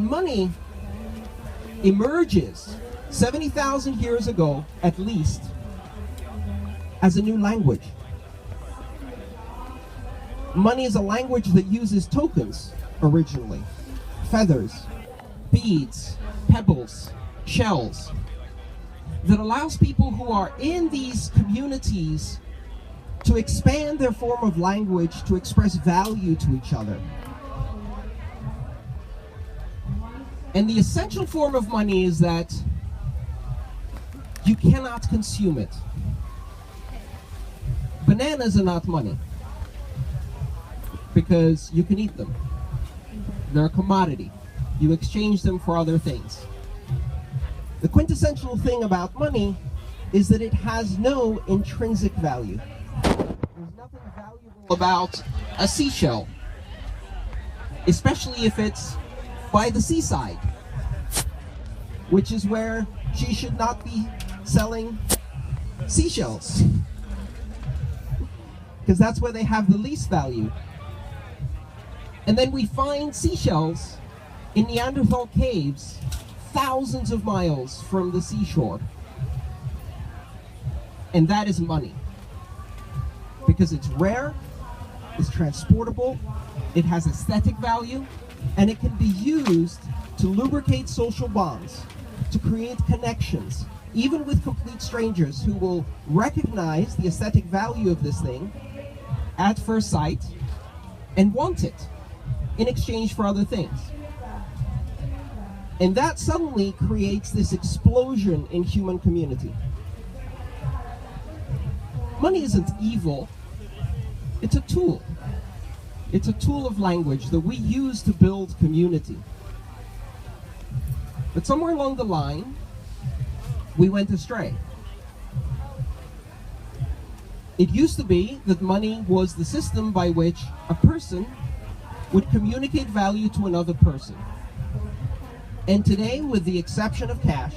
Money emerges 70,000 years ago, at least, as a new language. Money is a language that uses tokens originally. Feathers, beads, pebbles, shells. That allows people who are in these communities to expand their form of language to express value to each other. And the essential form of money is that you cannot consume it. Bananas are not money because you can eat them. They're a commodity. You exchange them for other things. The quintessential thing about money is that it has no intrinsic value. There's nothing valuable about a seashell, especially if it's by the seaside, which is where she should not be selling seashells, because that's where they have the least value. And then we find seashells in Neanderthal caves thousands of miles from the seashore. And that is money. Because it's rare, it's transportable, it has aesthetic value, and it can be used to lubricate social bonds, to create connections, even with complete strangers who will recognize the aesthetic value of this thing at first sight and want it in exchange for other things. And that suddenly creates this explosion in human community. Money isn't evil, it's a tool. It's a tool of language that we use to build community. But somewhere along the line, we went astray. It used to be that money was the system by which a person would communicate value to another person. And today, with the exception of cash,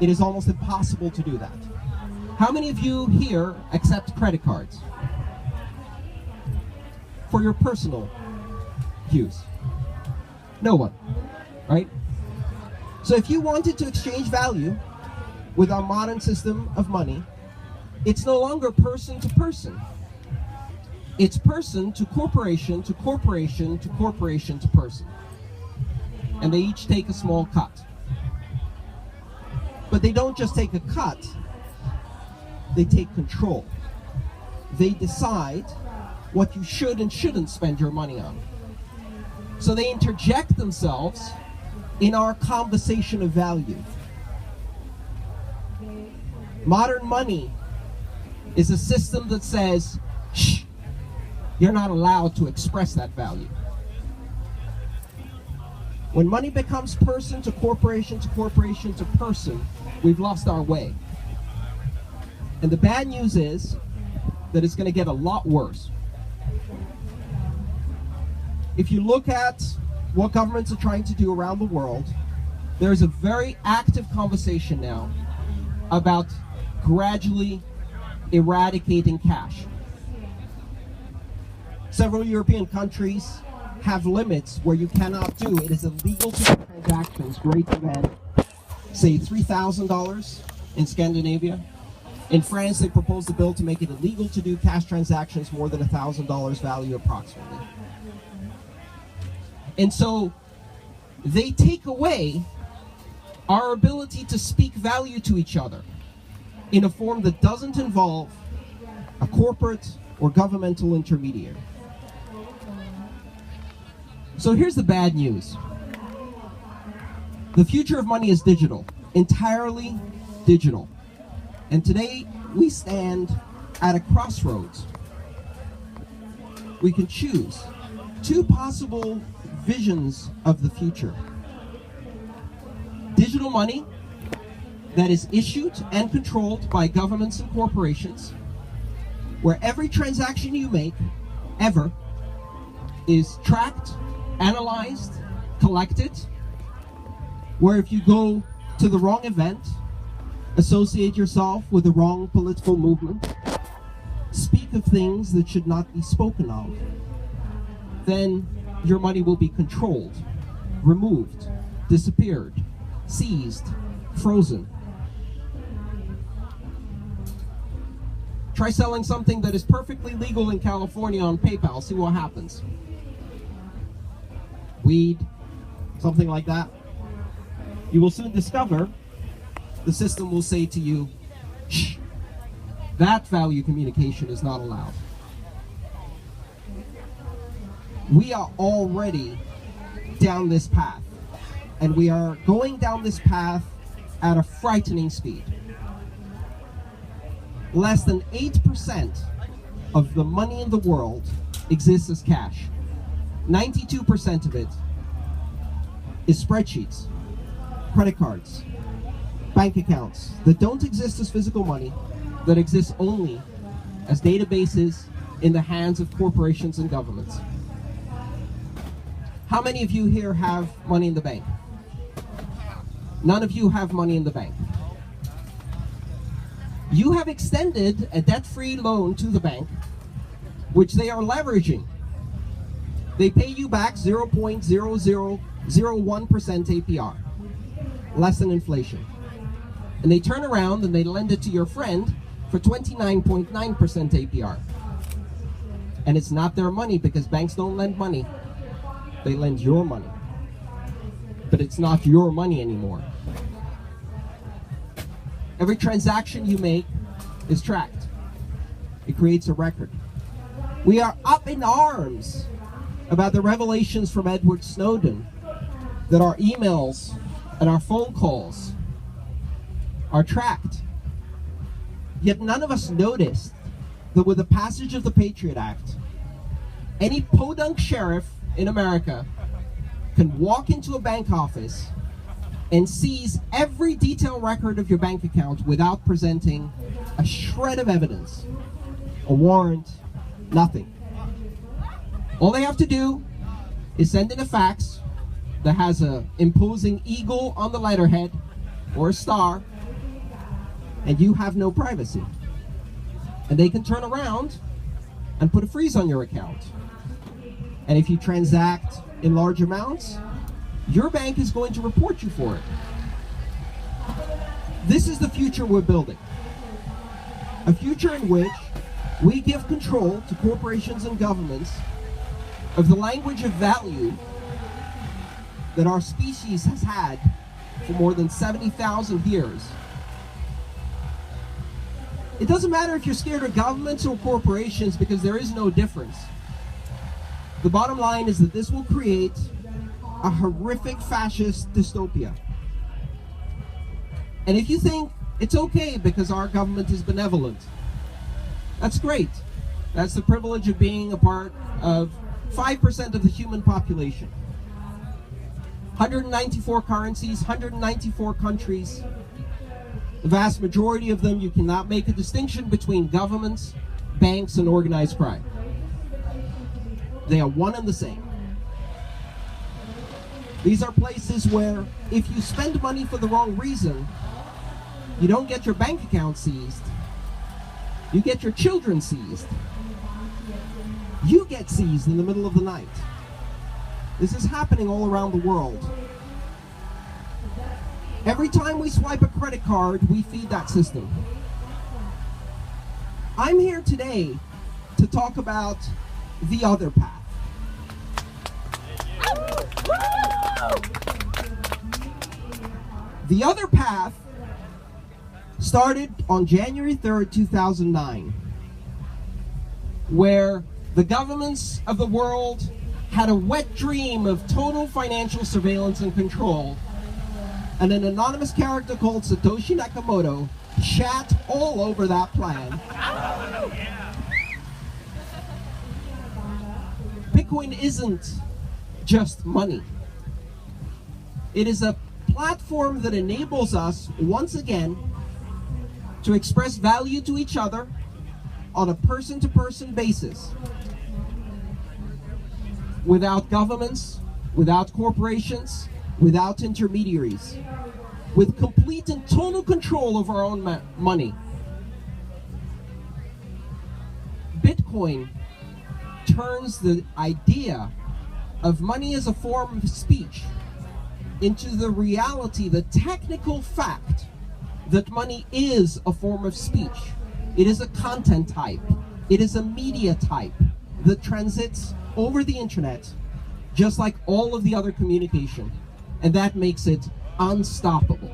it is almost impossible to do that. How many of you here accept credit cards for your personal use? No one, right? So if you wanted to exchange value with our modern system of money, it's no longer person to person. It's person to corporation to corporation to corporation to person. And they each take a small cut. But they don't just take a cut, they take control. They decide what you should and shouldn't spend your money on. So they interject themselves in our conversation of value. Modern money is a system that says, shh, you're not allowed to express that value. When money becomes person to corporation to person, we've lost our way. And the bad news is that it's going to get a lot worse. If you look at what governments are trying to do around the world, there's a very active conversation now about gradually eradicating cash. Several European countries have limits where you cannot do it. It is illegal to do transactions greater than, say, $3,000 in Scandinavia. In France, they proposed a bill to make it illegal to do cash transactions more than $1,000 value approximately. And so they take away our ability to speak value to each other in a form that doesn't involve a corporate or governmental intermediary. So here's the bad news. The future of money is digital, entirely digital. And today we stand at a crossroads. We can choose two possible visions of the future. Digital money that is issued and controlled by governments and corporations, where every transaction you make, ever, is tracked, analyzed, collected, where if you go to the wrong event, associate yourself with the wrong political movement, speak of things that should not be spoken of, then your money will be controlled removed, disappeared, seized, frozen. Try selling something that is perfectly legal in California on PayPal, see what happens. Weed, something like that. You will soon discover the system will say to you, shh, that value communication is not allowed. We are already down this path, and we are going down this path at a frightening speed. Less than 8% of the money in the world exists as cash. 92% of it is spreadsheets, credit cards, bank accounts that don't exist as physical money, that exist only as databases in the hands of corporations and governments. How many of you here have money in the bank? None of you have money in the bank. You have extended a debt-free loan to the bank, which they are leveraging. They pay you back 0.0001% APR, less than inflation. And they turn around and they lend it to your friend for 29.9% APR. And it's not their money, because banks don't lend money. They lend your money. But it's not your money anymore. Every transaction you make is tracked. It creates a record. We are up in arms about the revelations from Edward Snowden that our emails and our phone calls are tracked. Yet none of us noticed that with the passage of the Patriot Act, any podunk sheriff in America can walk into a bank office and seize every detailed record of your bank account without presenting a shred of evidence, a warrant, nothing. All they have to do is send in a fax that has an imposing eagle on the letterhead or a star, and you have no privacy. And they can turn around and put a freeze on your account. And if you transact in large amounts, your bank is going to report you for it. This is the future we're building. A future in which we give control to corporations and governments of the language of value that our species has had for more than 70,000 years. It doesn't matter if you're scared of governments or corporations, because there is no difference. The bottom line is that this will create a horrific fascist dystopia. And if you think it's okay because our government is benevolent, that's great. That's the privilege of being a part of 5% of the human population. 194 currencies, 194 countries. The vast majority of them, you cannot make a distinction between governments, banks, and organized crime. They are one and the same. These are places where if you spend money for the wrong reason, you don't get your bank account seized, you get your children seized. You get seized in the middle of the night. This is happening all around the world. Every time we swipe a credit card, we feed that system. I'm here today to talk about the other path. The other path started on January 3rd, 2009, where the governments of the world had a wet dream of total financial surveillance and control, and an anonymous character called Satoshi Nakamoto shat all over that plan. Bitcoin isn't just money. It is a platform that enables us, once again, to express value to each other on a person-to-person basis, without governments, without corporations, without intermediaries, with complete and total control of our own money. Bitcoin turns the idea of money as a form of speech into the reality, the technical fact that money is a form of speech. It is a content type. It is a media type that transits over the internet, just like all of the other communication. And that makes it unstoppable.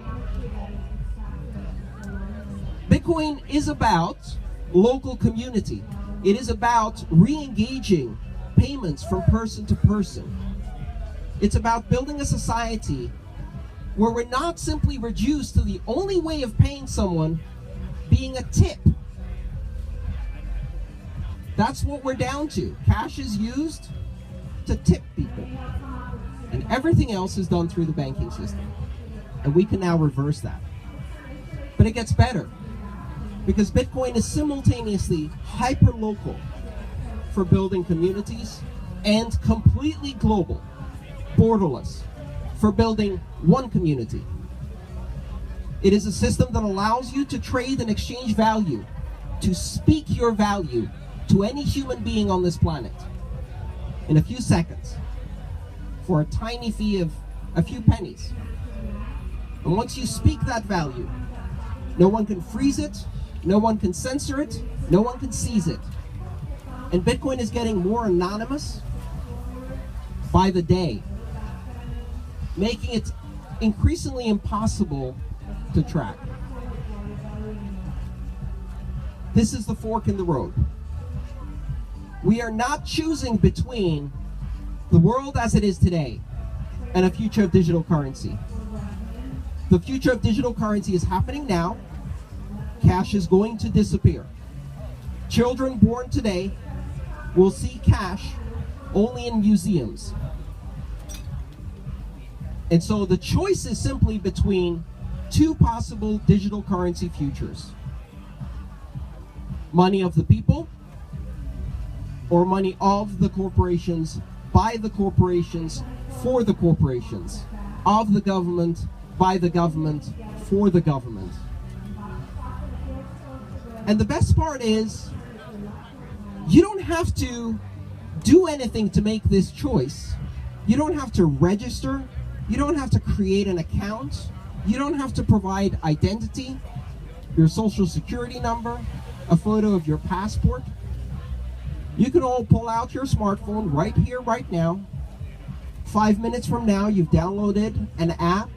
Bitcoin is about local community. It is about re-engaging payments from person to person. It's about building a society where we're not simply reduced to the only way of paying someone being a tip. That's what we're down to. Cash is used to tip people. And everything else is done through the banking system. And we can now reverse that. But it gets better, because Bitcoin is simultaneously hyper-local for building communities and completely global, borderless, for building one community. It is a system that allows you to trade and exchange value, to speak your value to any human being on this planet in a few seconds for a tiny fee of a few pennies. And once you speak that value, no one can freeze it, no one can censor it, no one can seize it. And Bitcoin is getting more anonymous by the day, making it increasingly impossible to track. This is the fork in the road. We are not choosing between the world as it is today and a future of digital currency. The future of digital currency is happening now. Cash is going to disappear. Children born today will see cash only in museums. And so the choice is simply between two possible digital currency futures. Money of the people, or money of the corporations, by the corporations, for the corporations, of the government, by the government, for the government. And the best part is, you don't have to do anything to make this choice. You don't have to register. You don't have to create an account. You don't have to provide identity, your social security number, a photo of your passport. You can all pull out your smartphone right here, right now. 5 minutes from now, you've downloaded an app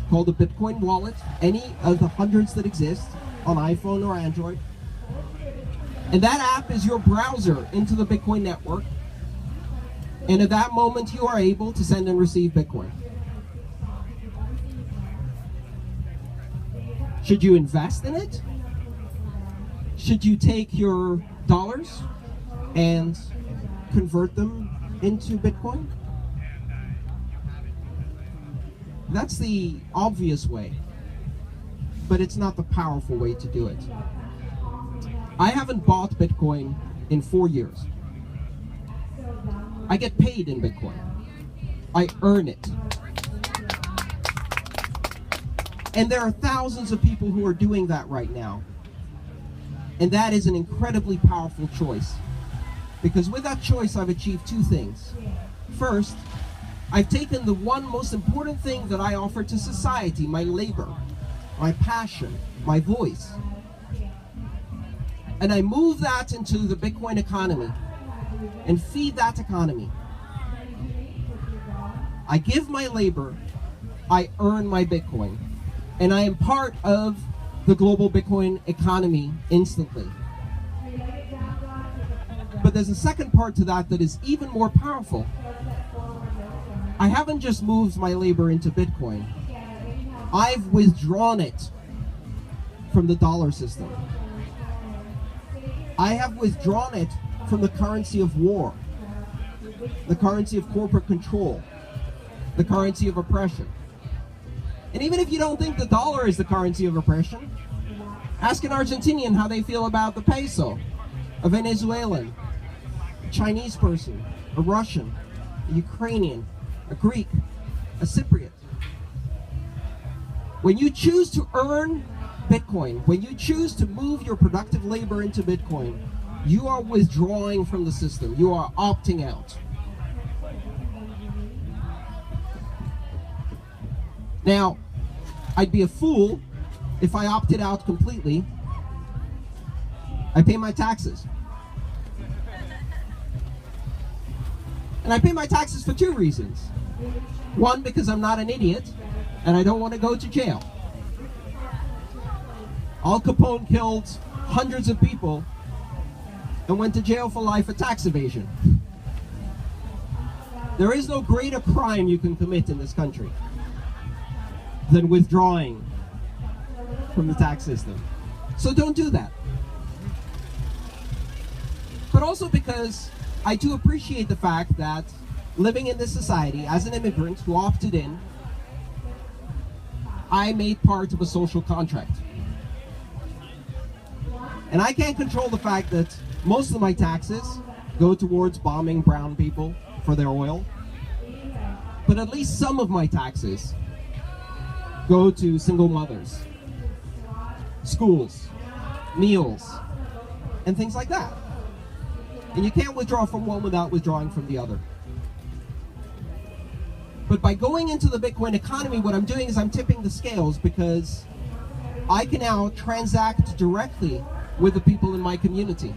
called the Bitcoin Wallet, any of the hundreds that exist on iPhone or Android. And that app is your browser into the Bitcoin network. And at that moment, you are able to send and receive Bitcoin. Should you invest in it? Should you take your dollars and convert them into Bitcoin? That's the obvious way, but it's not the powerful way to do it. I haven't bought Bitcoin in 4 years. I get paid in Bitcoin. I earn it. And there are thousands of people who are doing that right now. And that is an incredibly powerful choice. Because with that choice, I've achieved two things. First, I've taken the one most important thing that I offer to society, my labor, my passion, my voice, and I move that into the Bitcoin economy and feed that economy. I give my labor, I earn my Bitcoin, and I am part of the global Bitcoin economy instantly. But there's a second part to that that is even more powerful. I haven't just moved my labor into Bitcoin. I've withdrawn it from the dollar system. I have withdrawn it from the currency of war, the currency of corporate control, the currency of oppression. And even if you don't think the dollar is the currency of oppression, ask an Argentinian how they feel about the peso, a Venezuelan, a Chinese person, a Russian, a Ukrainian, a Greek, a Cypriot. When you choose to earn Bitcoin, when you choose to move your productive labor into Bitcoin, you are withdrawing from the system. You are opting out. Now, I'd be a fool if I opted out completely. I pay my taxes. And I pay my taxes for two reasons. One, because I'm not an idiot, and I don't want to go to jail. Al Capone killed hundreds of people and went to jail for life for tax evasion. There is no greater crime you can commit in this country than withdrawing from the tax system. So don't do that. But also because I do appreciate the fact that living in this society as an immigrant who opted in, I made part of a social contract. And I can't control the fact that most of my taxes go towards bombing brown people for their oil. But at least some of my taxes go to single mothers, schools, meals, and things like that. And you can't withdraw from one without withdrawing from the other. But by going into the Bitcoin economy, what I'm doing is I'm tipping the scales, because I can now transact directly with the people in my community.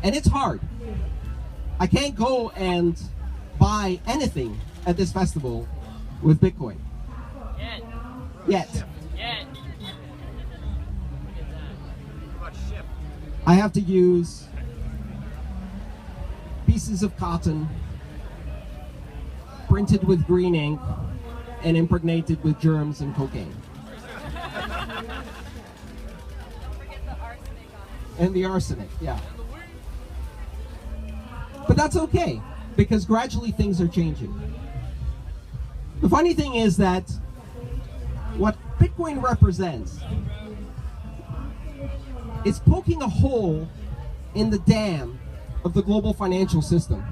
And it's hard. I can't go and buy anything at this festival with Bitcoin. Yet. I have to use pieces of cotton printed with green ink and impregnated with germs and cocaine. And the arsenic, yeah. But that's okay, because gradually things are changing. The funny thing is that what Bitcoin represents is poking a hole in the dam of the global financial system.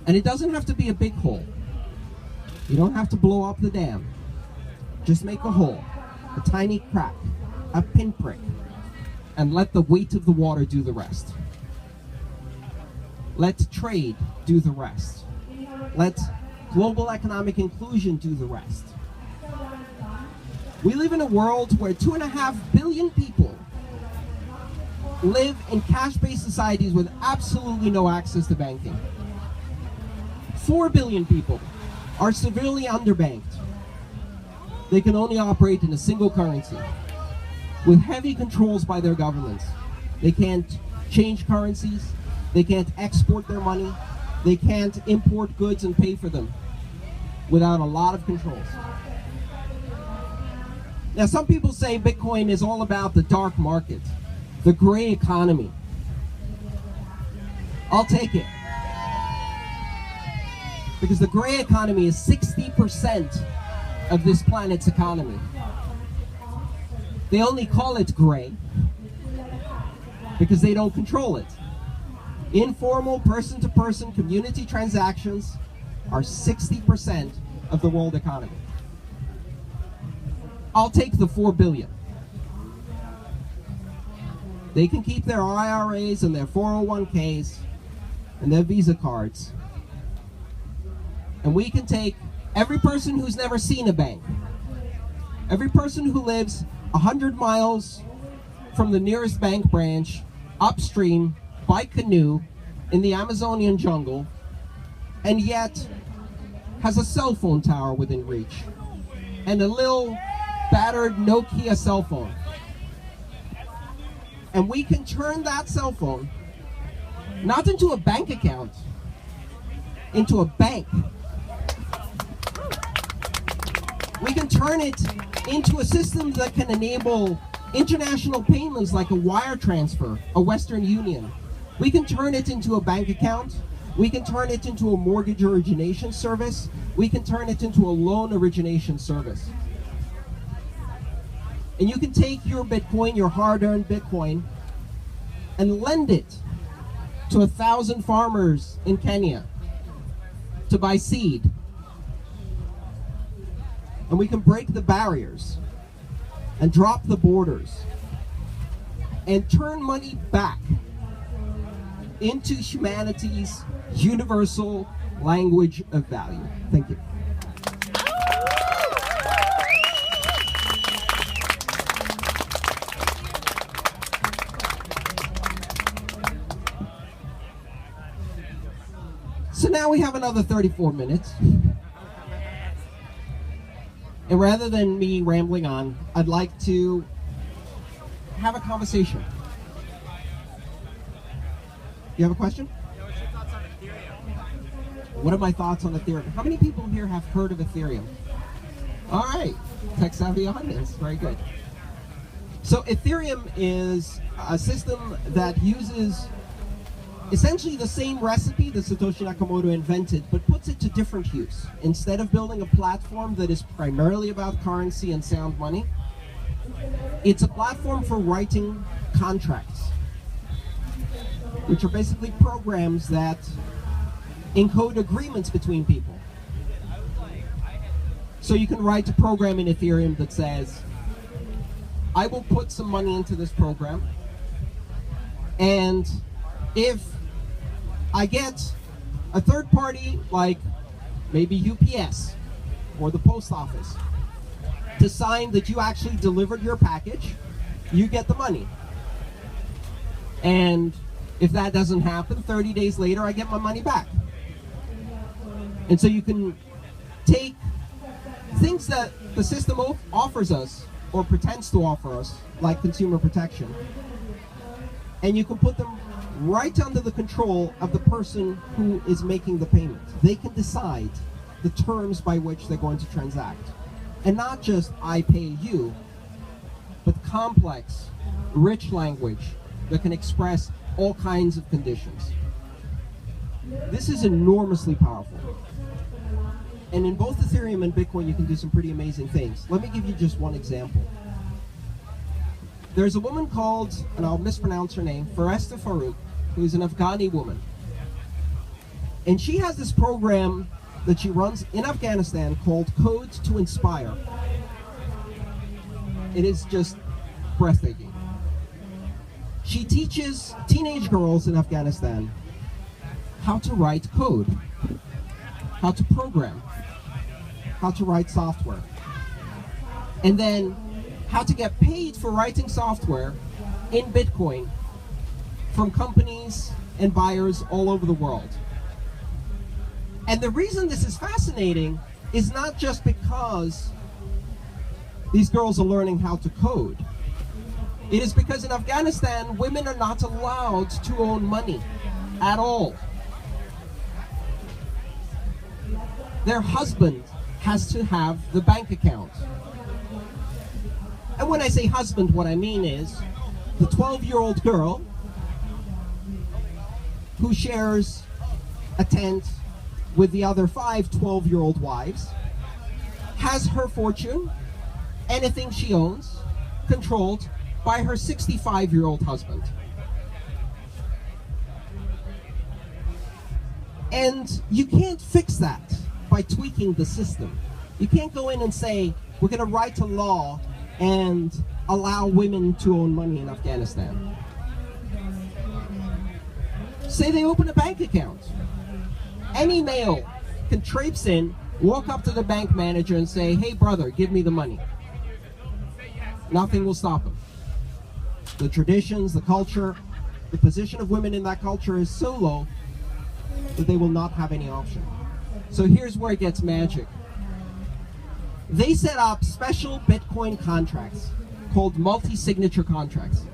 And it doesn't have to be a big hole. You don't have to blow up the dam. Just make a hole, a tiny crack, a pinprick, and let the weight of the water do the rest. Let trade do the rest. Let global economic inclusion do the rest. We live in a world where 2.5 billion people live in cash-based societies with absolutely no access to banking. 4 billion people are severely underbanked. They can only operate in a single currency, with heavy controls by their governments. They can't change currencies, they can't export their money, they can't import goods and pay for them without a lot of controls. Now, some people say Bitcoin is all about the dark market, the gray economy. I'll take it. Because the gray economy is 60% of this planet's economy. They only call it gray because they don't control it. Informal person-to-person community transactions are 60% of the world economy. I'll take the 4 billion. They can keep their IRAs and their 401ks and their Visa cards. And we can take every person who's never seen a bank, every person who lives 100 miles from the nearest bank branch, upstream, by canoe, in the Amazonian jungle, and yet has a cell phone tower within reach, and a little battered Nokia cell phone. And we can turn that cell phone, not into a bank account, into a bank. We can turn it into a system that can enable international payments like a wire transfer, a Western Union. We can turn it into a bank account. We can turn it into a mortgage origination service. We can turn it into a loan origination service. And you can take your Bitcoin, your hard-earned Bitcoin, and lend it to 1,000 farmers in Kenya to buy seed. And we can break the barriers and drop the borders and turn money back into humanity's universal language of value. Thank you. now we have another 34 minutes. And rather than me rambling on, I'd like to have a conversation. You have a question? Yeah, what's your thoughts on Ethereum? What are my thoughts on Ethereum? How many people here have heard of Ethereum? All right, tech-savvy audience, very good. So Ethereum is a system that uses essentially the same recipe that Satoshi Nakamoto invented, but puts it to different use. Instead of building a platform that is primarily about currency and sound money, it's a platform for writing contracts, which are basically programs that encode agreements between people. So you can write a program in Ethereum that says, I will put some money into this program, and if I get a third party, like maybe UPS or the post office, to sign that you actually delivered your package, you get the money. And if that doesn't happen, 30 days later, I get my money back. And so you can take things that the system offers us, or pretends to offer us, like consumer protection, and you can put them right under the control of the person who is making the payment. They can decide the terms by which they're going to transact. And not just I pay you, but complex, rich language that can express all kinds of conditions. This is enormously powerful. And in both Ethereum and Bitcoin, you can do some pretty amazing things. Let me give you just one example. There's a woman called, and I'll mispronounce her name, Faresta Farouk, who is an Afghani woman. And she has this program that she runs in Afghanistan called Code to Inspire. It is just breathtaking. She teaches teenage girls in Afghanistan how to write code, how to program, how to write software, and then how to get paid for writing software in Bitcoin from companies and buyers all over the world. And the reason this is fascinating is not just because these girls are learning how to code. It is because in Afghanistan, women are not allowed to own money at all. Their husband has to have the bank account. And when I say husband, what I mean is the 12-year-old girl who shares a tent with the other 5 12-year-old wives has her fortune, anything she owns, controlled by her 65-year-old husband. And you can't fix that by tweaking the system. You can't go in and say, we're going to write a law and allow women to own money in Afghanistan. Say they open a bank account. Any male can traipse in, walk up to the bank manager and say, hey brother, give me the money. Nothing will stop him. The traditions, the culture, the position of women in that culture is so low that they will not have any option. So here's where it gets magic. They set up special Bitcoin contracts called multi-signature contracts.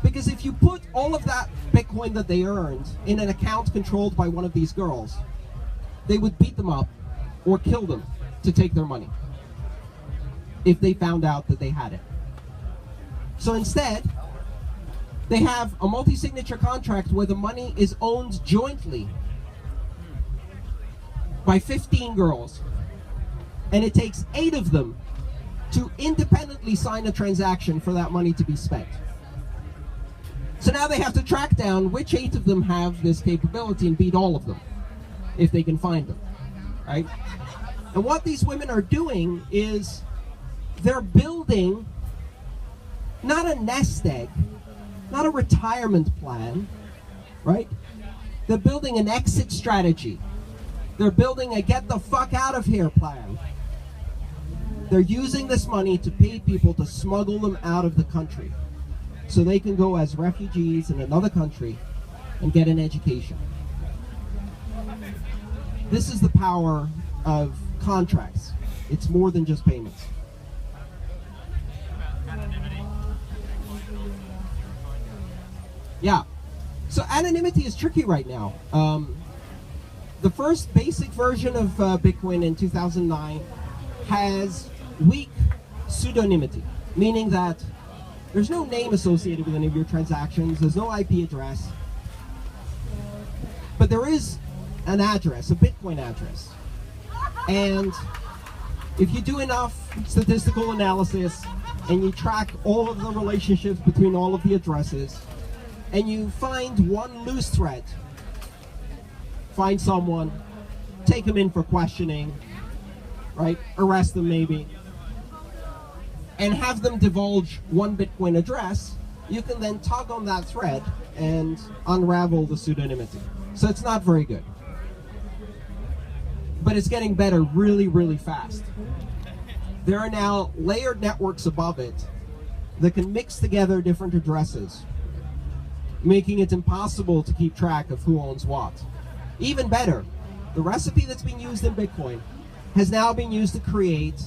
Because if you put all of that Bitcoin that they earned in an account controlled by one of these girls, they would beat them up or kill them to take their money if they found out that they had it. So instead, they have a multi-signature contract where the money is owned jointly by 15 girls. And it takes 8 of them to independently sign a transaction for that money to be spent. So now they have to track down which 8 of them have this capability and beat all of them, if they can find them, right? And what these women are doing is they're building not a nest egg, not a retirement plan, right? They're building an exit strategy. They're building a get the fuck out of here plan. They're using this money to pay people to smuggle them out of the country so they can go as refugees in another country and get an education. This is the power of contracts. It's more than just payments. Yeah. So anonymity is tricky right now. The first basic version of Bitcoin in 2009 has weak pseudonymity, meaning that there's no name associated with any of your transactions, there's no IP address, but there is an address, a Bitcoin address. And if you do enough statistical analysis and you track all of the relationships between all of the addresses, and you find one loose thread, find someone, take them in for questioning, right? Arrest them maybe, and have them divulge one Bitcoin address, you can then tug on that thread and unravel the pseudonymity. So it's not very good. But it's getting better really, really fast. There are now layered networks above it that can mix together different addresses, making it impossible to keep track of who owns what. Even better, the recipe that's being used in Bitcoin has now been used to create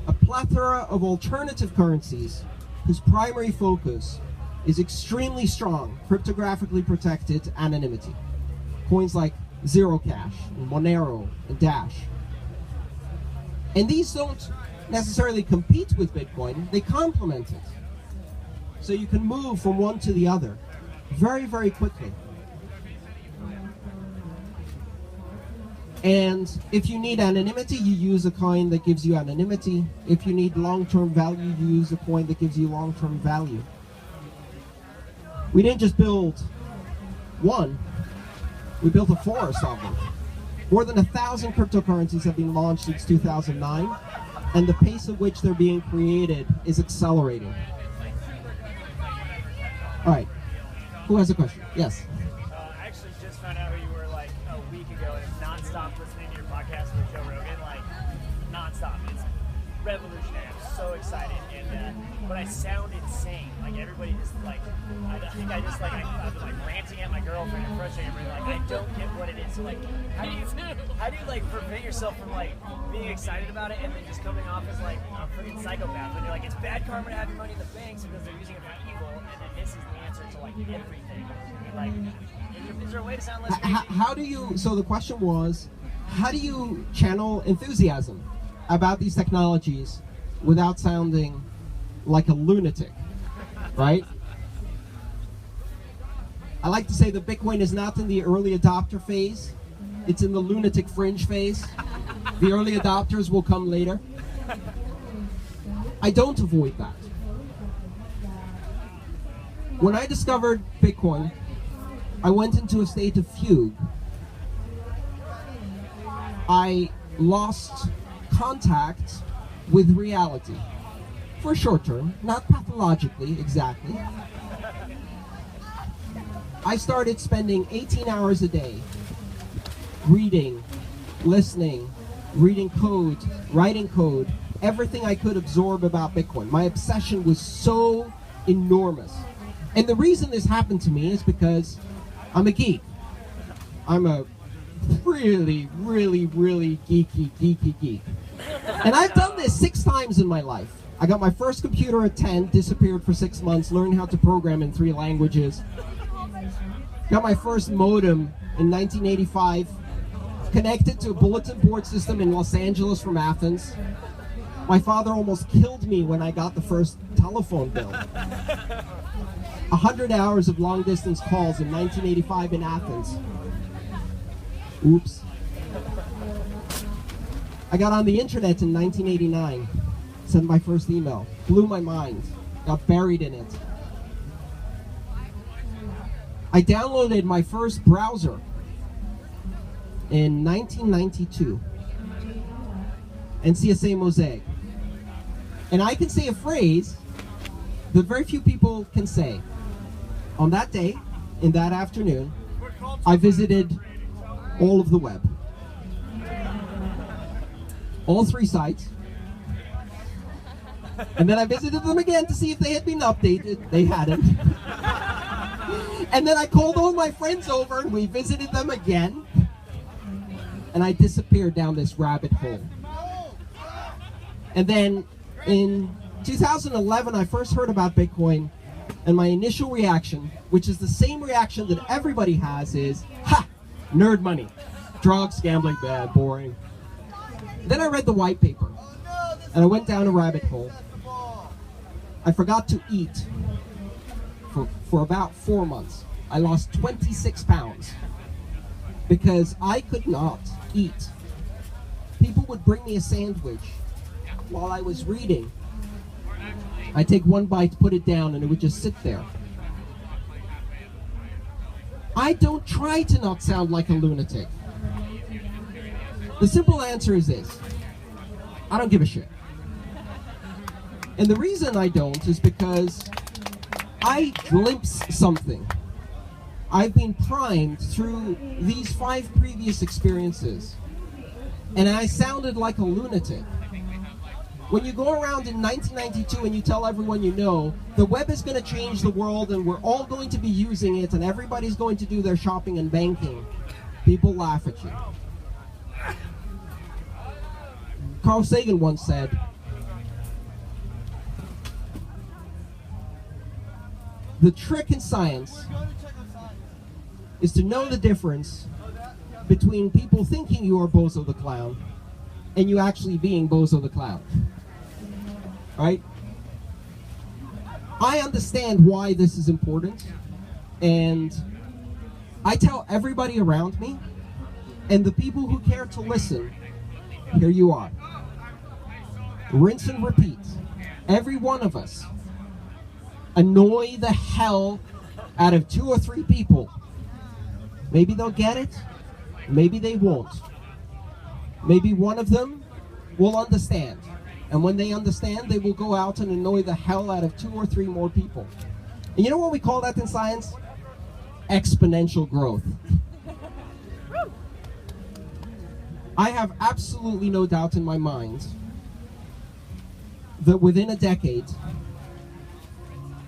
a plethora of alternative currencies whose primary focus is extremely strong, cryptographically protected anonymity. Coins like Zero Cash, and Monero, and Dash. And these don't necessarily compete with Bitcoin, they complement it. So you can move from one to the other very, very quickly. And if you need anonymity, you use a coin that gives you anonymity. If you need long-term value, you use a coin that gives you long-term value. We didn't just build one, we built a forest of them. More than 1,000 cryptocurrencies have been launched since 2009, and the pace at which they're being created is accelerating. All right, who has a question? Yes. I actually just found out who you were like a week ago, and have non-stop listening to your podcast with Joe Rogan, like non-stop. It's revolutionary. I'm so excited, and but I sound insane. Like everybody just like, I think I just like I've been like ranting at my girlfriend and frustrating everybody. Like I don't get what it is. So like, how do you like prevent yourself from like being excited about it and then just coming off as like a freaking psychopath when you're like, it's bad karma to have your money in the banks because they're using it for evil, and then this is the answer to like everything. Like, is there a way to sound less crazy? How do you? So the question was, how do you channel enthusiasm about these technologies without sounding like a lunatic, right? I like to say that Bitcoin is not in the early adopter phase, it's in the lunatic fringe phase. The early adopters will come later. I don't avoid that. When I discovered Bitcoin, I went into a state of fugue. I lost contact with reality. For short term, not pathologically, exactly. I started spending 18 hours a day reading, listening, reading code, writing code, everything I could absorb about Bitcoin. My obsession was so enormous. And the reason this happened to me is because I'm a geek. I'm a really, really, really geeky geek. And I've done this 6 times in my life. I got my first computer at 10, disappeared for 6 months, learned how to program in 3 languages. Got my first modem in 1985, connected to a bulletin board system in Los Angeles from Athens. My father almost killed me when I got the first telephone bill. 100 hours of long distance calls in 1985 in Athens. Oops. I got on the internet in 1989, sent my first email, blew my mind, got buried in it. I downloaded my first browser in 1992, NCSA Mosaic. And I can say a phrase that very few people can say. On that day, in that afternoon, I visited all of the web. All 3 sites. And then I visited them again to see if they had been updated. They hadn't. And then I called all my friends over and we visited them again. and I disappeared down this rabbit hole. And then in 2011, I first heard about Bitcoin, and my initial reaction, which is the same reaction that everybody has, is, ha, nerd money, drugs, gambling, bad, boring. Then I read the white paper, and I went down a rabbit hole. I forgot to eat for about 4 months. I lost 26 pounds because I could not eat. People would bring me a sandwich while I was reading. I'd take one bite, put it down, and it would just sit there. I don't try to not sound like a lunatic. The simple answer is this: I don't give a shit. And the reason I don't is because I glimpse something. I've been primed through these 5 previous experiences, and I sounded like a lunatic. When you go around in 1992 and you tell everyone you know, the web is going to change the world and we're all going to be using it and everybody's going to do their shopping and banking, people laugh at you. Carl Sagan once said, the trick in science is to know the difference between people thinking you are Bozo the Clown and you actually being Bozo the Clown. Right? I understand why this is important, and I tell everybody around me, and the people who care to listen, here you are. Rinse and repeat. Every one of us. Annoy the hell out of 2 or 3 people. Maybe they'll get it, maybe they won't. Maybe one of them will understand. And when they understand, they will go out and annoy the hell out of 2 or 3 more people. And you know what we call that in science? Exponential growth. I have absolutely no doubt in my mind that within a decade,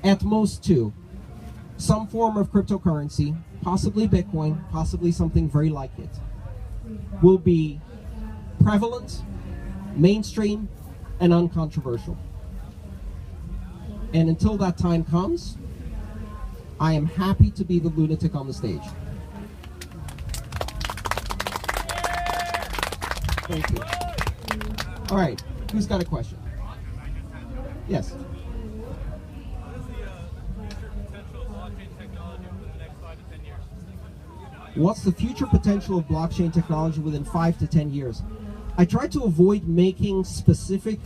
at most 2, some form of cryptocurrency, possibly Bitcoin, possibly something very like it, will be prevalent, mainstream, and uncontroversial. And until that time comes, I am happy to be the lunatic on the stage. Thank you. All right, who's got a question? Yes. What's the future potential of blockchain technology within 5 to 10 years? I try to avoid making specific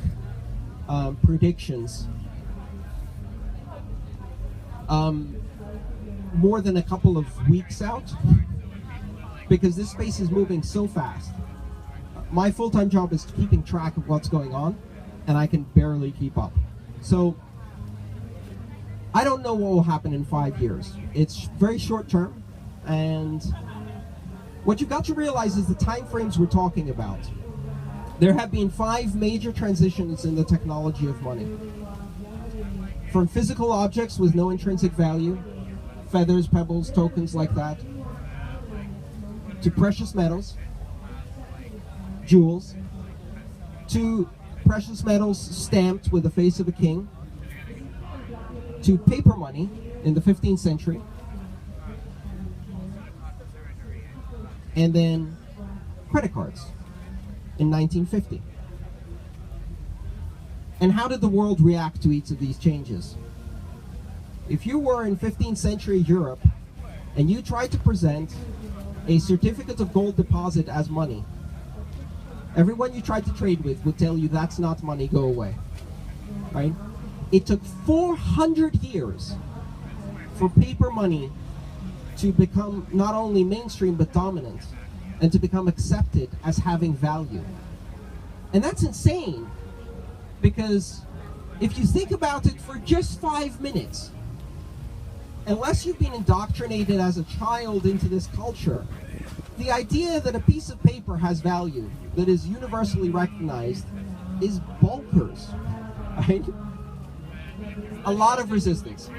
predictions more than a couple of weeks out, because this space is moving so fast. My full-time job is keeping track of what's going on, and I can barely keep up. So I don't know what will happen in 5 years. It's very short term, and what you've got to realize is the time frames we're talking about. There have been 5 major transitions in the technology of money. From physical objects with no intrinsic value, feathers, pebbles, tokens like that, to precious metals, jewels, to precious metals stamped with the face of a king, to paper money in the 15th century, and then credit cards in 1950. And how did the world react to each of these changes? If you were in 15th century Europe and you tried to present a certificate of gold deposit as money, everyone you tried to trade with would tell you that's not money, go away. Right? It took 400 years for paper money to become not only mainstream but dominant, and to become accepted as having value. And that's insane, because if you think about it for just 5 minutes, unless you've been indoctrinated as a child into this culture, the idea that a piece of paper has value that is universally recognized is bonkers, right? A lot of resistance,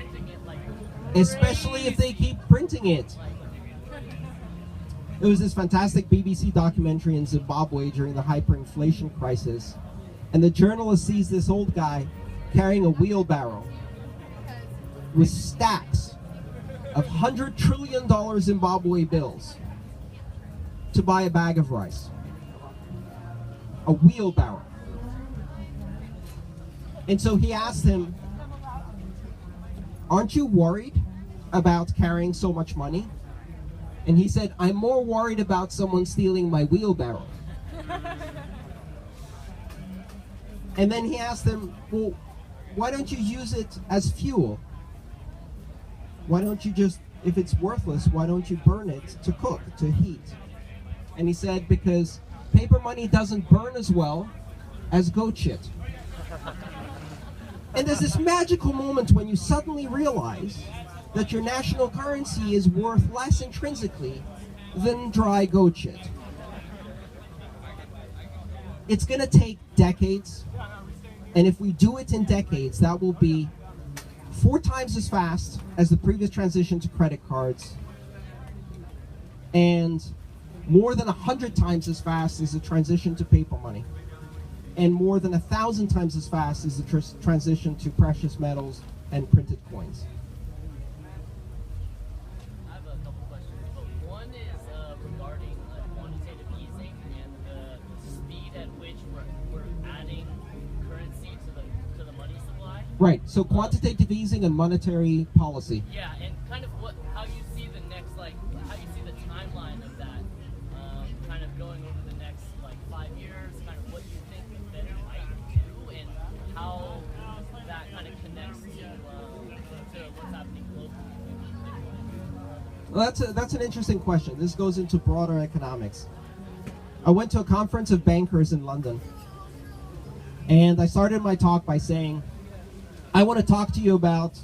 especially if they keep printing it. It was this fantastic BBC documentary in Zimbabwe during the hyperinflation crisis. And the journalist sees this old guy carrying a wheelbarrow with stacks of $100 trillion Zimbabwe bills to buy a bag of rice. A wheelbarrow. And so he asked him, aren't you worried about carrying so much money? And he said, I'm more worried about someone stealing my wheelbarrow. And then he asked him, well, why don't you use it as fuel? Why don't you just, if it's worthless, why don't you burn it to cook, to heat? And he said, because paper money doesn't burn as well as goat shit. And there's this magical moment when you suddenly realize that your national currency is worth less intrinsically than dry goat shit. It's going to take decades, and if we do it in decades, that will be 4 times as fast as the previous transition to credit cards, and more than 100 times as fast as the transition to paper money, and more than 1,000 times as fast as the transition to precious metals and printed coins. I have a couple questions. One is regarding quantitative easing and the speed at which we're adding currency to the money supply. Right, so quantitative easing and monetary policy. Yeah, and kind of how you see the next, how you see the timeline of that, kind of going over the next 5 years, kind of what you think the Fed might do, and how that kind of connects to what's happening globally. Well, that's an interesting question. This goes into broader economics. I went to a conference of bankers in London, and I started my talk by saying, I want to talk to you about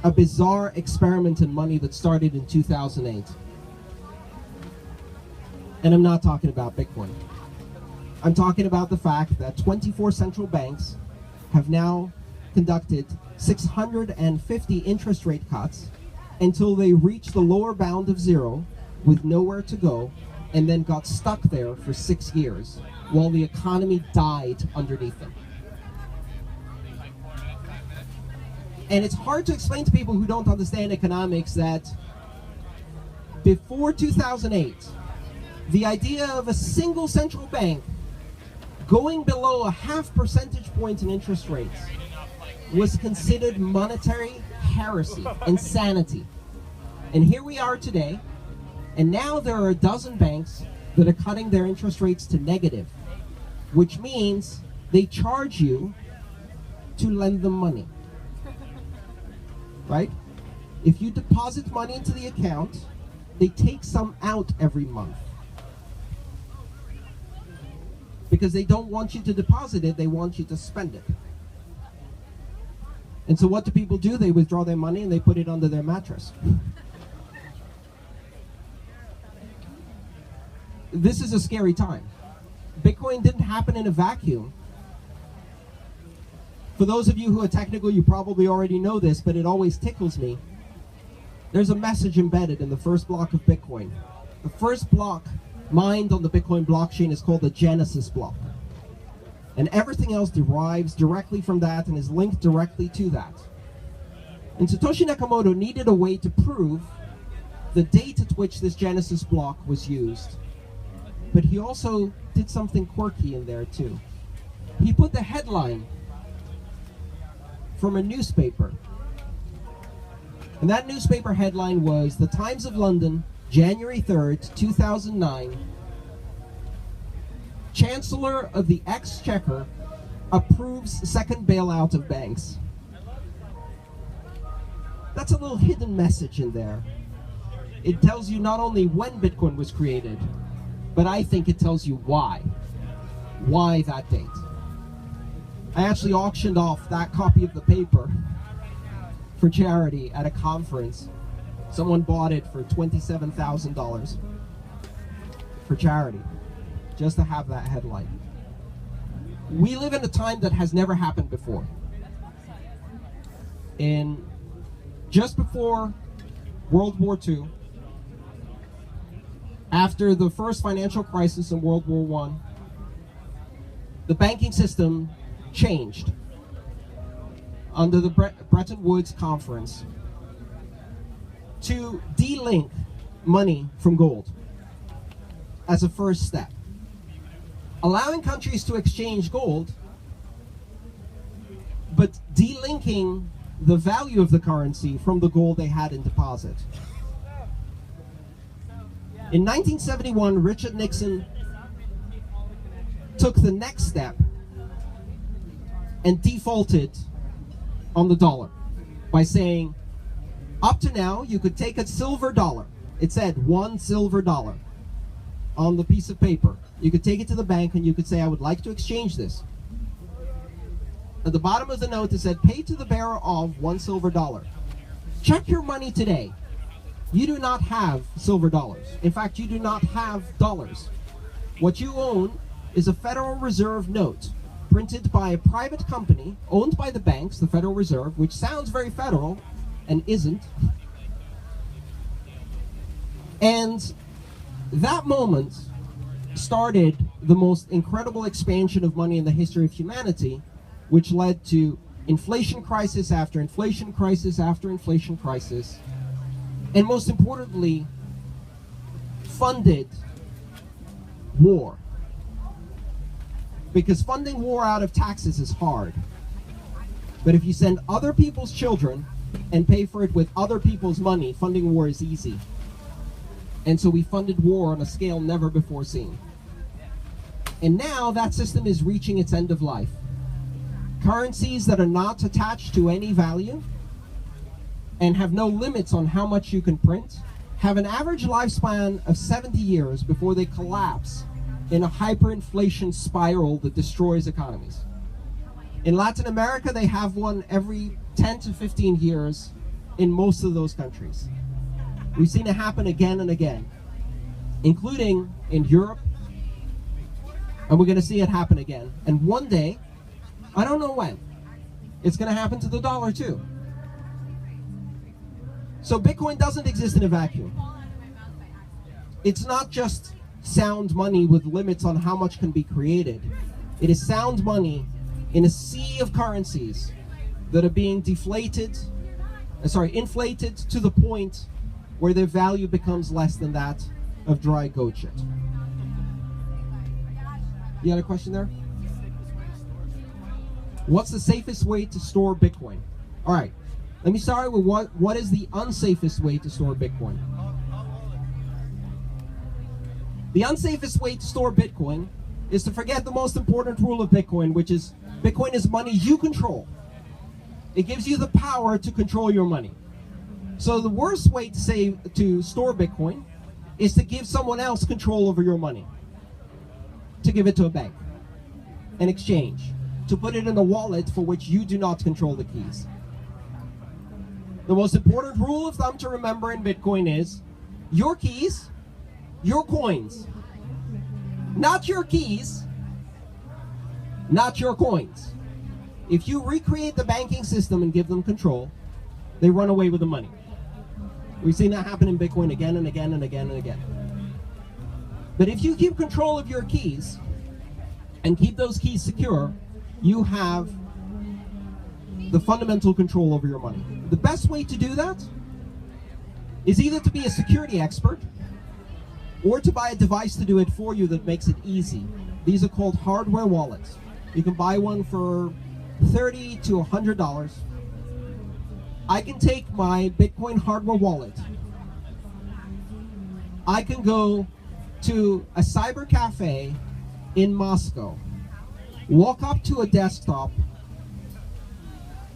a bizarre experiment in money that started in 2008. And I'm not talking about Bitcoin. I'm talking about the fact that 24 central banks have now conducted 650 interest rate cuts until they reached the lower bound of zero with nowhere to go, and then got stuck there for 6 years while the economy died underneath them. And it's hard to explain to people who don't understand economics that before 2008, the idea of a single central bank going below a 0.5 percentage point in interest rates was considered monetary heresy, insanity. And here we are today, and now there are a dozen banks that are cutting their interest rates to negative, which means they charge you to lend them money. Right? If you deposit money into the account, they take some out every month. Because they don't want you to deposit it, they want you to spend it. And so what do people do? They withdraw their money and they put it under their mattress. This is a scary time. Bitcoin didn't happen in a vacuum. For those of you who are technical, you probably already know this, but it always tickles me. There's a message embedded in the first block of Bitcoin. The first block mined on the Bitcoin blockchain is called the Genesis block. And everything else derives directly from that and is linked directly to that. And Satoshi Nakamoto needed a way to prove the date at which this Genesis block was used. But he also did something quirky in there too. He put the headline from a newspaper. And that newspaper headline was The Times of London, January 3rd, 2009. Chancellor of the Exchequer approves second bailout of banks. That's a little hidden message in there. It tells you not only when Bitcoin was created, but I think it tells you why. Why that date. I actually auctioned off that copy of the paper for charity at a conference. Someone bought it for $27,000 for charity, just to have that headline. We live in a time that has never happened before. Just before World War II, After the first financial crisis in World War I, the banking system changed under the Bretton Woods Conference to de-link money from gold as a first step, allowing countries to exchange gold, but delinking the value of the currency from the gold they had in deposit. In 1971, Richard Nixon took the next step and defaulted on the dollar by saying, up to now, you could take a silver dollar. It said $1 silver on the piece of paper. You could take it to the bank and you could say, I would like to exchange this. At the bottom of the note, it said, pay to the bearer of $1 silver. Check your money today. You do not have silver dollars. In fact, you do not have dollars. What you own is a Federal Reserve note printed by a private company owned by the banks, the Federal Reserve, which sounds very federal and isn't. And that moment started the most incredible expansion of money in the history of humanity, which led to inflation crisis after inflation crisis after inflation crisis, and most importantly, funded war. Because funding war out of taxes is hard. But if you send other people's children and pay for it with other people's money, funding war is easy. And so we funded war on a scale never before seen. And now that system is reaching its end of life. Currencies that are not attached to any value and have no limits on how much you can print have an average lifespan of 70 years before they collapse in a hyperinflation spiral that destroys economies. In Latin America, they have one every 10 to 15 years in most of those countries. We've seen it happen again and again, including in Europe, and we're going to see it happen again. And one day, I don't know when, it's going to happen to the dollar too. So Bitcoin doesn't exist in a vacuum. It's not just sound money with limits on how much can be created. It is sound money in a sea of currencies that are being inflated to the point where their value becomes less than that of dry goat shit. You had a question there? What's the safest way to store Bitcoin? All right, let me start with what is the unsafest way to store Bitcoin? The unsafest way to store Bitcoin is to forget the most important rule of Bitcoin, which is Bitcoin is money you control. It gives you the power to control your money. So the worst way to store Bitcoin is to give someone else control over your money. To give it to a bank, in exchange, to put it in a wallet for which you do not control the keys. The most important rule of thumb to remember in Bitcoin is your keys, your coins. Not your keys, not your coins. If you recreate the banking system and give them control, they run away with the money. We've seen that happen in Bitcoin again and again and again and again. But if you keep control of your keys and keep those keys secure, you have the fundamental control over your money. The best way to do that is either to be a security expert or to buy a device to do it for you that makes it easy. These are called hardware wallets. You can buy one for $30 to $100. I can take my Bitcoin hardware wallet. I can go to a cyber cafe in Moscow, walk up to a desktop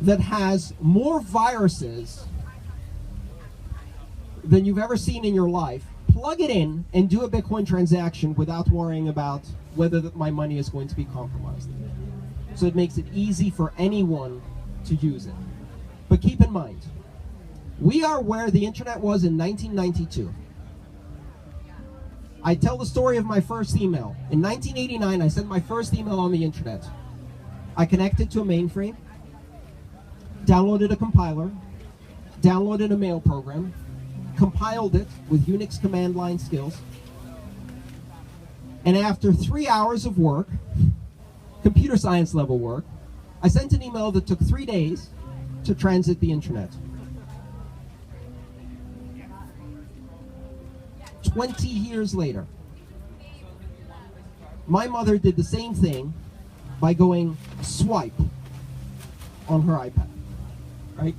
that has more viruses than you've ever seen in your life, plug it in and do a Bitcoin transaction without worrying about whether my money is going to be compromised. So it makes it easy for anyone to use it. But keep in mind, we are where the internet was in 1992. I tell the story of my first email. In 1989, I sent my first email on the internet. I connected to a mainframe, downloaded a compiler, downloaded a mail program, compiled it with Unix command line skills, And after 3 hours of work, computer science level work, I sent an email that took 3 days to transit the internet. 20 years later, my mother did the same thing by going swipe on her iPad, right?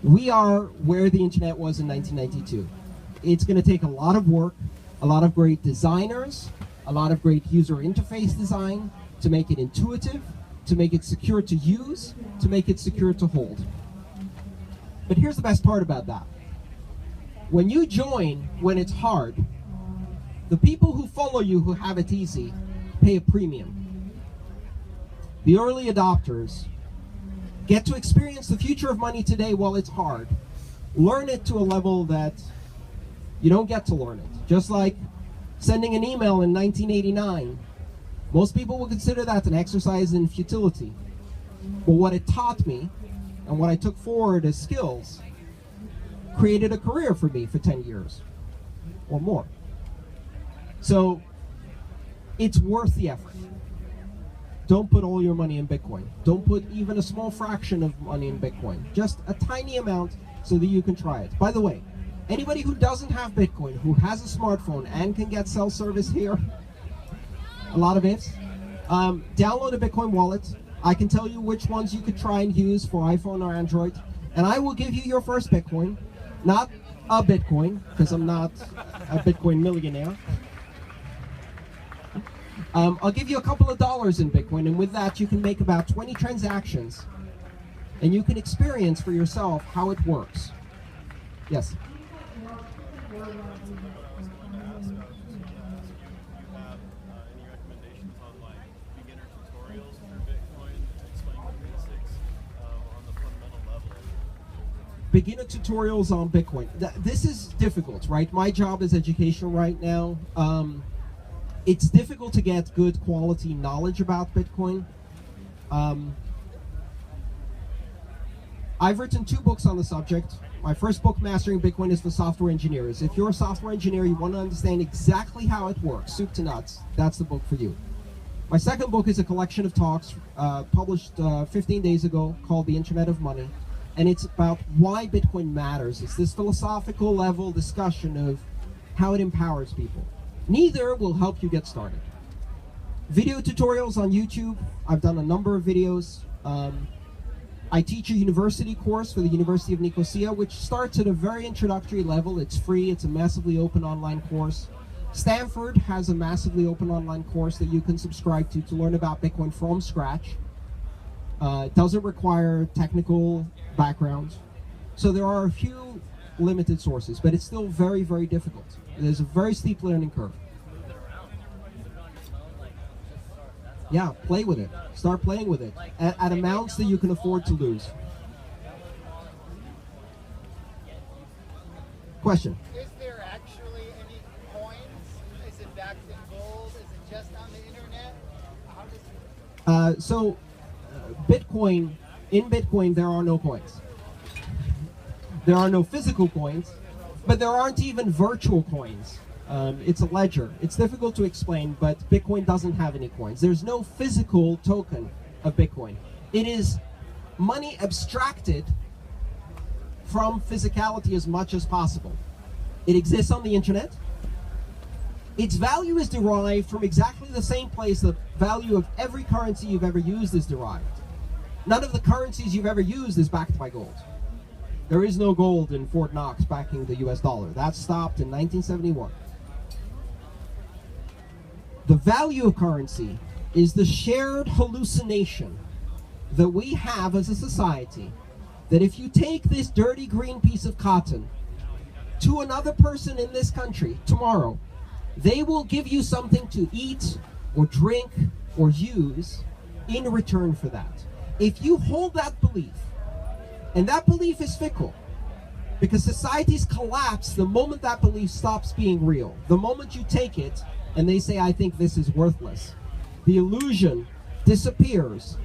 We are where the internet was in 1992. It's going to take a lot of work, a lot of great designers, a lot of great user interface design to make it intuitive, to make it secure to use, to make it secure to hold. But here's the best part about that. When you join when it's hard, the people who follow you who have it easy pay a premium. The early adopters get to experience the future of money today while it's hard. Learn it to a level that you don't get to learn it. Just like sending an email in 1989. Most people would consider that an exercise in futility. But what it taught me, and what I took forward as skills, created a career for me for 10 years or more. So it's worth the effort. Don't put all your money in Bitcoin. Don't put even a small fraction of money in Bitcoin. Just a tiny amount so that you can try it. By the way, anybody who doesn't have Bitcoin, who has a smartphone and can get cell service here, a lot of ifs, download a Bitcoin wallet. I can tell you which ones you could try and use for iPhone or Android, and I will give you your first Bitcoin. Not a Bitcoin, because I'm not a Bitcoin millionaire. I'll give you a couple of dollars in Bitcoin, and with that you can make about 20 transactions, and you can experience for yourself how it works. Yes? Beginner tutorials on Bitcoin. This is difficult, right? My job is education right now. It's difficult to get good quality knowledge about Bitcoin. I've written 2 books on the subject. My first book, Mastering Bitcoin, is for software engineers. If you're a software engineer, you want to understand exactly how it works, soup to nuts, that's the book for you. My second book is a collection of talks published 15 days ago called The Internet of Money. And it's about why Bitcoin matters. It's this philosophical level discussion of how it empowers people. Neither will help you get started. Video tutorials on YouTube. I've done a number of videos. I teach a university course for the University of Nicosia, which starts at a very introductory level. It's free. It's a massively open online course. Stanford has a massively open online course that you can subscribe to learn about Bitcoin from scratch. It doesn't require technical background. So there are a few limited sources, but it's still very, very difficult. There's a very steep learning curve. Yeah, play with it. Start playing with it at amounts that you can afford to lose. Question? Is there actually any coins? Is it backed in gold? Is it just on the internet? How does Bitcoin, in Bitcoin there are no coins. There are no physical coins, but there aren't even virtual coins. It's a ledger. It's difficult to explain, but Bitcoin doesn't have any coins. There's no physical token of Bitcoin. It is money abstracted from physicality as much as possible. It exists on the internet. Its value is derived from exactly the same place the value of every currency you've ever used is derived. None of the currencies you've ever used is backed by gold. There is no gold in Fort Knox backing the US dollar. That stopped in 1971. The value of currency is the shared hallucination that we have as a society that if you take this dirty green piece of cotton to another person in this country tomorrow, they will give you something to eat or drink or use in return for that. If you hold that belief, and that belief is fickle, because societies collapse the moment that belief stops being real. The moment you take it and they say, I think this is worthless, the illusion disappears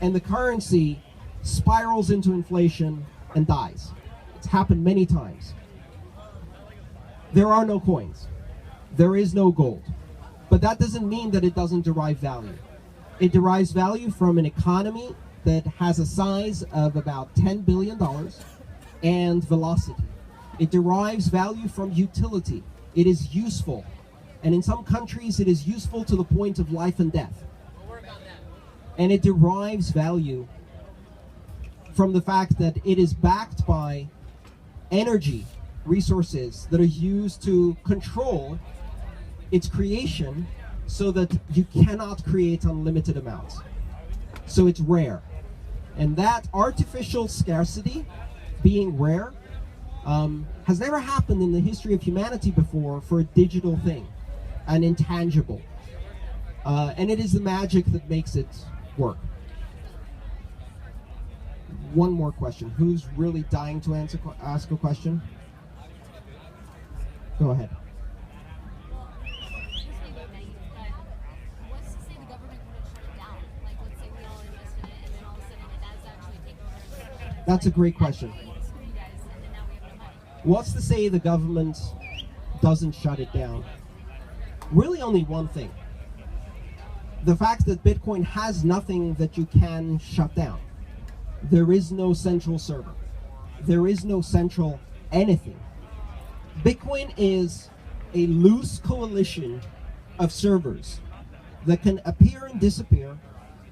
and the currency spirals into inflation and dies. It's happened many times. There are no coins. There is no gold. But that doesn't mean that it doesn't derive value. It derives value from an economy that has a size of about $10 billion and velocity. It derives value from utility. It is useful. And in some countries, it is useful to the point of life and death. And it derives value from the fact that it is backed by energy resources that are used to control its creation so that you cannot create unlimited amounts. So it's rare. And that artificial scarcity, being rare, has never happened in the history of humanity before for a digital thing, an intangible. And it is the magic that makes it work. One more question. Who's really dying to ask a question? Go ahead. What's to say the government wouldn't shut it down? Like, let's say we all invested in it, and then all of a sudden it does actually take over. That's a great question. And then now we have no money. What's to say the government doesn't shut it down? Really only one thing. The fact that Bitcoin has nothing that you can shut down. There is no central server. There is no central anything. Bitcoin is a loose coalition of servers that can appear and disappear,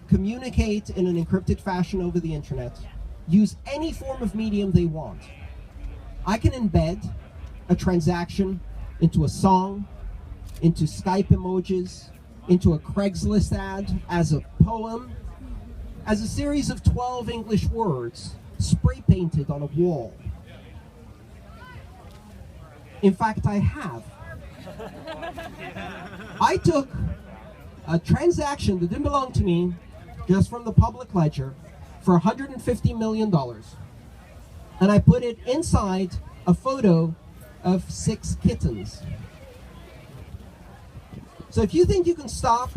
communicate in an encrypted fashion over the internet, use any form of medium they want. I can embed a transaction into a song, into Skype emojis, into a Craigslist ad, as a poem, as a series of 12 English words spray painted on a wall. In fact, I have. I took a transaction that didn't belong to me, just from the public ledger, for $150 million. And I put it inside a photo of 6 kittens. So if you think you can stop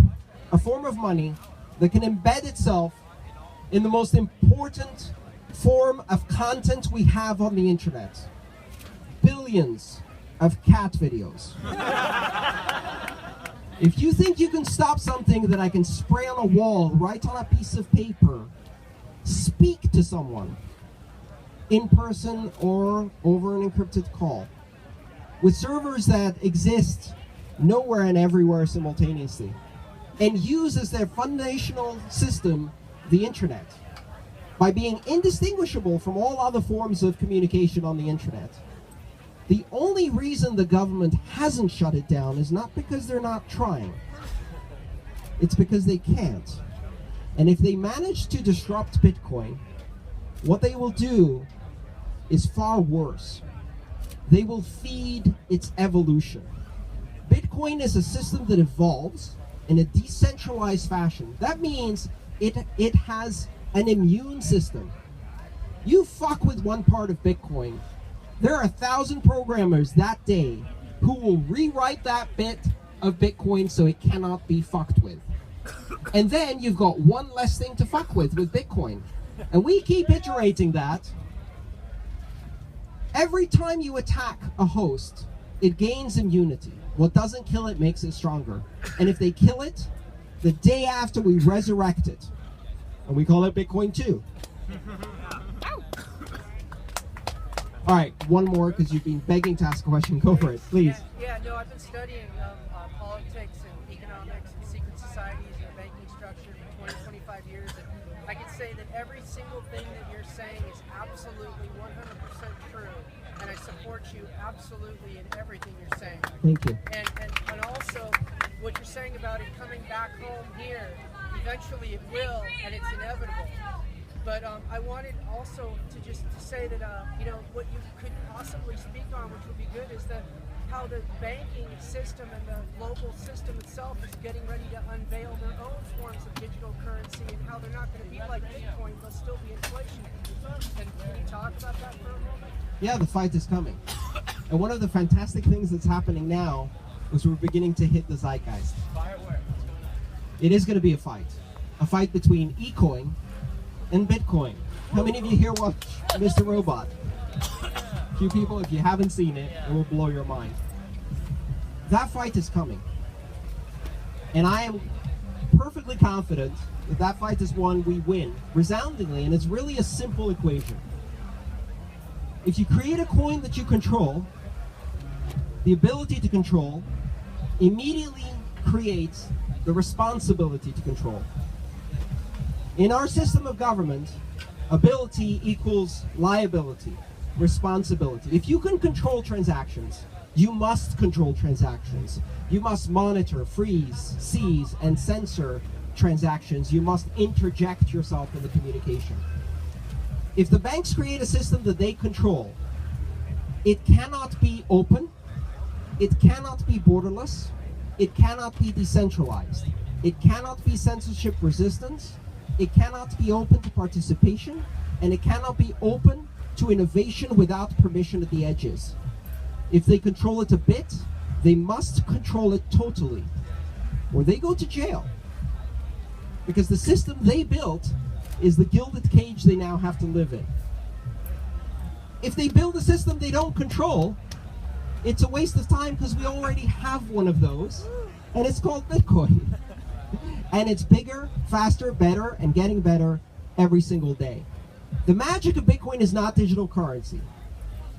a form of money that can embed itself in the most important form of content we have on the internet, billions of cat videos. If you think you can stop something that I can spray on a wall, write on a piece of paper, speak to someone in person or over an encrypted call, with servers that exist nowhere and everywhere simultaneously, and use as their foundational system the internet, by being indistinguishable from all other forms of communication on the internet. The only reason the government hasn't shut it down is not because they're not trying. It's because they can't. And if they manage to disrupt Bitcoin, what they will do is far worse. They will feed its evolution. Bitcoin is a system that evolves in a decentralized fashion. That means it has an immune system. You fuck with one part of Bitcoin, there are 1,000 programmers that day who will rewrite that bit of Bitcoin so it cannot be fucked with. And then you've got one less thing to fuck with Bitcoin. And we keep iterating that. Every time you attack a host, it gains immunity. What doesn't kill it makes it stronger. And if they kill it, the day after we resurrect it. And we call it Bitcoin 2. All right, one more, because you've been begging to ask a question. Go for it, please. Yeah, no, I've been studying politics and economics and secret societies and the banking structure for 20, 25 years. And I can say that every single thing that you're saying is absolutely 100% true. And I support you absolutely in everything you're saying. Thank you. And also, what you're saying about it coming back home here, eventually it will, and it's inevitable. But I wanted also to just to say that, what you could possibly speak on, which would be good, is how the banking system and the global system itself is getting ready to unveil their own forms of digital currency, and how they're not going to be like Bitcoin, they'll still be inflation. And can you talk about that for a moment? Yeah, the fight is coming. And one of the fantastic things that's happening now is we're beginning to hit the zeitgeist. It is going to be a fight between eCoin and Bitcoin. How many of you here watch Mr. Robot? A few people. If you haven't seen it, it will blow your mind. That fight is coming. And I am perfectly confident that that fight is one we win resoundingly, and it's really a simple equation. If you create a coin that you control, the ability to control immediately creates the responsibility to control. In our system of government, ability equals liability, responsibility. If you can control transactions, you must control transactions. You must monitor, freeze, seize, and censor transactions. You must interject yourself in the communication. If the banks create a system that they control, it cannot be open, it cannot be borderless, it cannot be decentralized, it cannot be censorship resistant, it cannot be open to participation, and it cannot be open to innovation without permission at the edges. If they control it a bit, they must control it totally, or they go to jail. Because the system they built is the gilded cage they now have to live in. If they build a system they don't control, it's a waste of time because we already have one of those, and it's called Bitcoin. And it's bigger, faster, better, and getting better every single day. The magic of Bitcoin is not digital currency.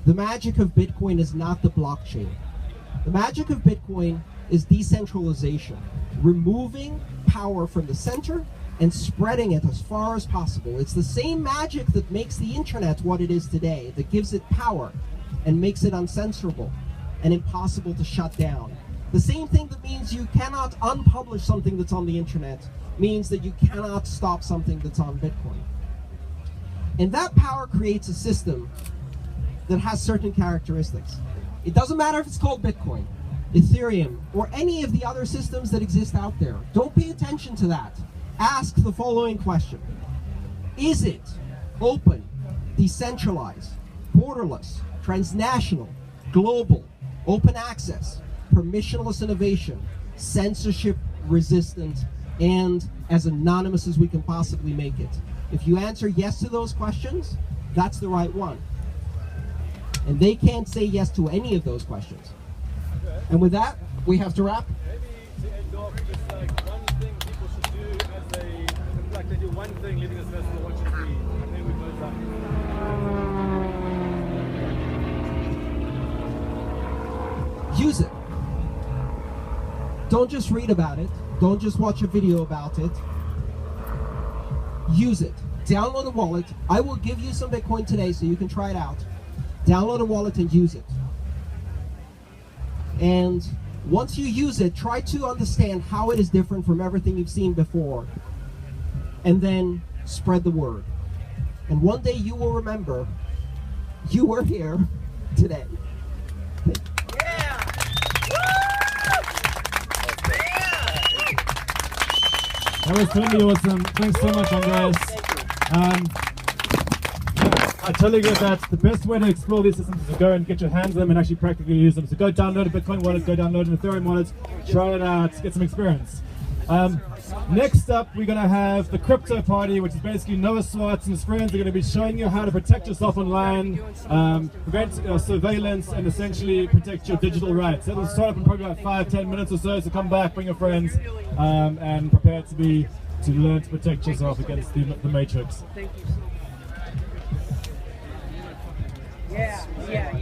The magic of Bitcoin is not the blockchain. The magic of Bitcoin is decentralization, removing power from the center and spreading it as far as possible. It's the same magic that makes the internet what it is today, that gives it power and makes it uncensorable and impossible to shut down. The same thing that means you cannot unpublish something that's on the internet means that you cannot stop something that's on Bitcoin. And that power creates a system that has certain characteristics. It doesn't matter if it's called Bitcoin, Ethereum, or any of the other systems that exist out there. Don't pay attention to that. Ask the following question. Is it open, decentralized, borderless, transnational, global, open access, permissionless innovation, censorship resistant, and as anonymous as we can possibly make it? If you answer yes to those questions, that's the right one. And they can't say yes to any of those questions. And with that, we have to wrap. Maybe to end off, just like one thing people should do as they do one thing leaving this festival, what should it be? And then we close up. Use it. Don't just read about it. Don't just watch a video about it. Use it. Download a wallet. I will give you some Bitcoin today so you can try it out. Download a wallet and use it. And once you use it, try to understand how it is different from everything you've seen before. And then spread the word. And one day you will remember you were here today. That was totally awesome. Thanks so much, Andreas. I totally get that. The best way to explore these systems is to go and get your hands on them and actually practically use them. So go download a Bitcoin wallet, go download an Ethereum wallet, try it out, get some experience. Next up, we're going to have the crypto party, which is basically Noah Swartz and his friends are going to be showing you how to protect yourself online, prevent surveillance, and essentially protect your digital rights. It'll start up in probably about 5-10 minutes or so, so come back, bring your friends, and prepare to learn to protect yourself against the matrix. Thank you. Yeah.